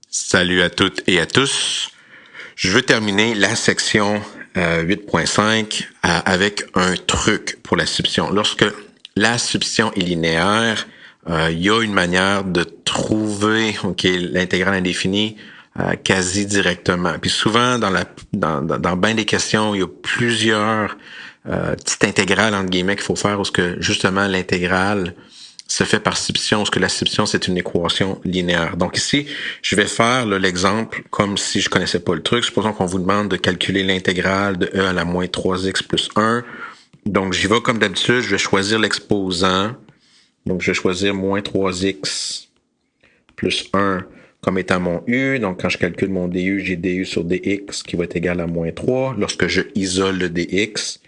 Salut à toutes et à tous. Je veux terminer la section 8.5 avec un truc pour la substitution. Lorsque la substitution est linéaire, il y a une manière de trouver l'intégrale indéfinie quasi directement. Puis souvent, dans bien des questions, il y a plusieurs petites intégrales, entre guillemets, qu'il faut faire, où que justement l'intégrale se fait par substitution, parce que la substitution, c'est une équation linéaire. Donc ici, je vais faire l'exemple comme si je connaissais pas le truc. Supposons qu'on vous demande de calculer l'intégrale de e à la moins 3x plus 1. Donc, j'y vais comme d'habitude, je vais choisir l'exposant. Donc, je vais choisir moins 3x plus 1 comme étant mon u. Donc, quand je calcule mon du, j'ai du sur dx qui va être égal à moins 3. Lorsque je isole le dx,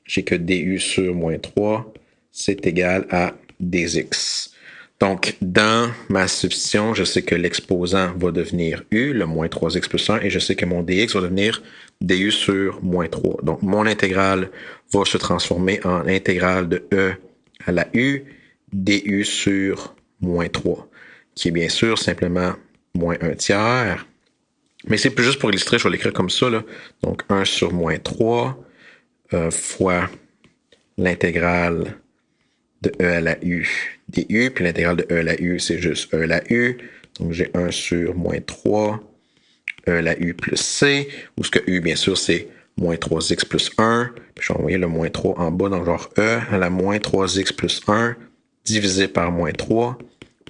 j'ai que du sur moins 3, c'est égal à dx. Donc, dans ma substitution, je sais que l'exposant va devenir u, le moins 3x plus 1, et je sais que mon dx va devenir du sur moins 3. Donc, mon intégrale va se transformer en intégrale de e à la u, du sur moins 3, qui est bien sûr simplement moins 1 tiers. Mais c'est plus juste pour illustrer, je vais l'écrire comme ça, là. Donc, 1 sur moins 3 fois l'intégrale de e à la u du, puis l'intégrale de e à la u, c'est juste e à la u. Donc, j'ai 1 sur moins 3, e à la u plus c, où ce que u, bien sûr, c'est moins 3x plus 1. Puis, je vais envoyer le moins 3 en bas, donc genre e à la moins 3x plus 1 divisé par moins 3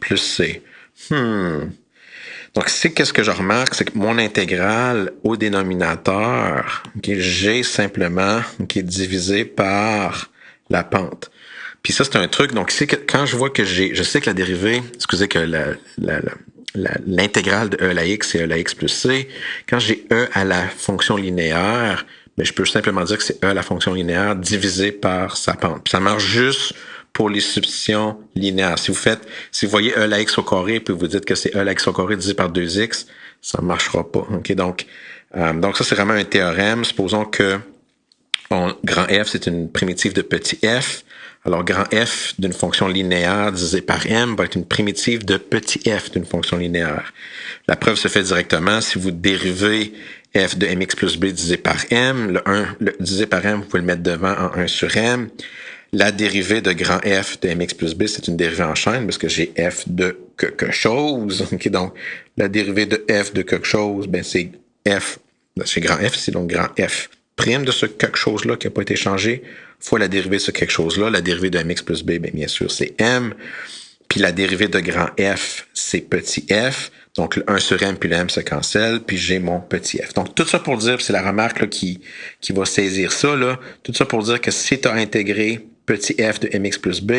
plus c. Donc, ici, qu'est-ce que je remarque? C'est que mon intégrale au dénominateur, j'ai simplement divisé par la pente. Puis ça, c'est un truc. Donc, ici, quand je vois que je sais que la dérivée, excusez, que l'intégrale de e à la x, c'est e à la x plus c. Quand j'ai e à la fonction linéaire, mais je peux simplement dire que c'est e à la fonction linéaire divisé par sa pente. Puis ça marche juste pour les substitutions linéaires. Si vous voyez e à la x au carré, puis vous dites que c'est e à la x au carré divisé par 2x, ça marchera pas. Okay? Donc ça, c'est vraiment un théorème. Supposons que grand f, c'est une primitive de petit f. Alors, grand f d'une fonction linéaire divisé par m va être une primitive de petit f d'une fonction linéaire. La preuve se fait directement. Si vous dérivez f de mx plus b divisé par m, le divisé par m, vous pouvez le mettre devant en 1 sur m. La dérivée de grand f de mx plus b, c'est une dérivée en chaîne parce que j'ai f de quelque chose. Okay, donc, la dérivée de f de quelque chose, ben c'est grand f, c'est donc grand f prime de ce quelque chose-là qui n'a pas été changé, fois la dérivée de ce quelque chose-là. La dérivée de mx plus b, bien sûr, c'est m. Puis la dérivée de grand f, c'est petit f. Donc, le 1 sur m puis le m se cancelle, puis j'ai mon petit f. Donc, tout ça pour dire, c'est la remarque là, qui va saisir ça, là. Tout ça pour dire que si tu as intégré petit f de mx plus b,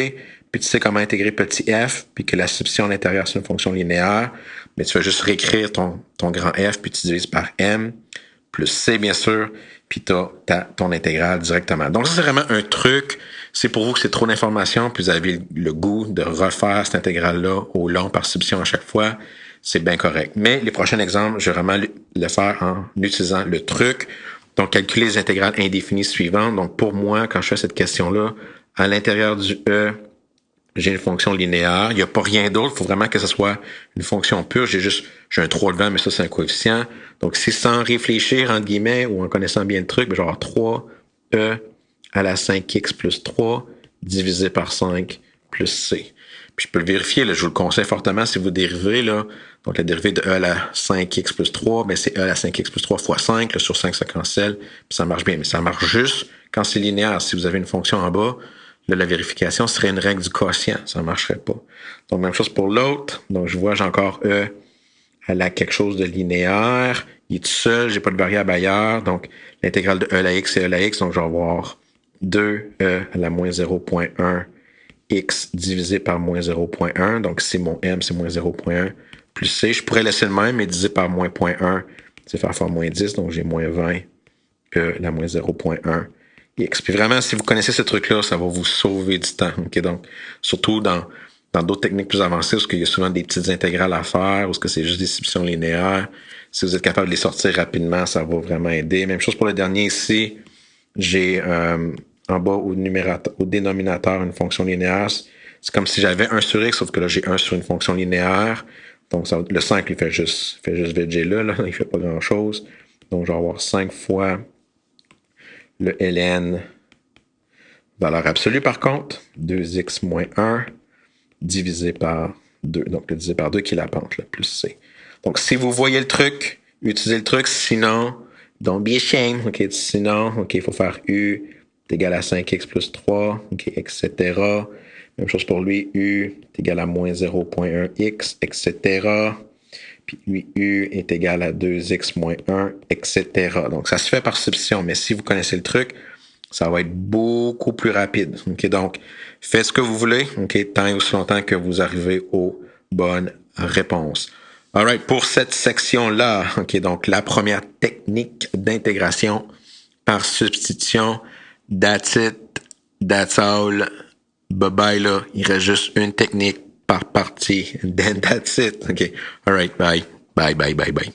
puis tu sais comment intégrer petit f, puis que la substitution à l'intérieur, c'est une fonction linéaire, mais tu vas juste réécrire ton grand f, puis tu divises par m, plus c, bien sûr, puis tu as ton intégrale directement. Donc, ça, c'est vraiment un truc. C'est pour vous que c'est trop d'informations, puis vous avez le goût de refaire cette intégrale-là au long par substitution à chaque fois. C'est bien correct. Mais les prochains exemples, je vais vraiment le faire en utilisant le truc. Donc, calculer les intégrales indéfinies suivantes. Donc, pour moi, quand je fais cette question-là, à l'intérieur du E, j'ai une fonction linéaire. Il n'y a pas rien d'autre. Il faut vraiment que ce soit une fonction pure. J'ai un 3 devant, mais ça, c'est un coefficient. Donc, c'est sans réfléchir, entre guillemets, ou en connaissant bien le truc, mais genre 3e à la 5x plus 3 divisé par 5 plus c. Puis je peux le vérifier, là, je vous le conseille fortement si vous dérivez, là. Donc, la dérivée de e à la 5x plus 3, ben c'est e à la 5x plus 3 fois 5, là, sur 5, ça cancelle, puis ça marche bien. Mais ça marche juste quand c'est linéaire. Si vous avez une fonction en bas, là, la vérification serait une règle du quotient. Ça ne marcherait pas. Donc, même chose pour l'autre. Donc, je vois, j'ai encore e à la quelque chose de linéaire. Il est tout seul, j'ai pas de variable ailleurs. Donc, l'intégrale de e à la x, c'est e à la x. Donc, je vais avoir 2e à la moins 0.1 x divisé par moins 0.1. Donc, c'est mon m, c'est moins 0.1 plus c. Je pourrais laisser le même, mais divisé par moins 0.1, c'est faire fois moins 10. Donc, j'ai moins 20 e à la moins 0.1 x. Puis vraiment, si vous connaissez ce truc-là, ça va vous sauver du temps. Okay? Donc, surtout dans d'autres techniques plus avancées, parce qu'il y a souvent des petites intégrales à faire, ou est-ce que c'est juste des substitutions linéaires. Si vous êtes capable de les sortir rapidement, ça va vraiment aider. Même chose pour le dernier ici. J'ai en bas au dénominateur une fonction linéaire. C'est comme si j'avais 1 sur x, sauf que là, j'ai 1 sur une fonction linéaire, Donc, le 5, il fait juste VG là, il ne fait pas grand-chose. Donc, je vais avoir 5 fois le ln, valeur absolue par contre, 2x moins 1, divisé par 2. Donc, le divisé par 2 qui est la pente, là, plus c. Donc, si vous voyez le truc, utilisez le truc. Sinon, don't be ashamed. OK, sinon, OK, il faut faire u est égal à 5x plus 3, OK, etc. Même chose pour lui, u est égal à moins 0.1x, etc. Puis lui, u est égal à 2x moins 1, etc. Donc, ça se fait par substitution, mais si vous connaissez le truc, ça va être beaucoup plus rapide. OK, donc, faites ce que vous voulez, OK, tant et aussi longtemps que vous arrivez aux bonnes réponses. All right, pour cette section-là, OK, donc la première technique d'intégration par substitution, that's it, that's all, bye-bye, là, il reste juste une technique par partie, then that's it. OK, all right, bye, bye, bye, bye, bye.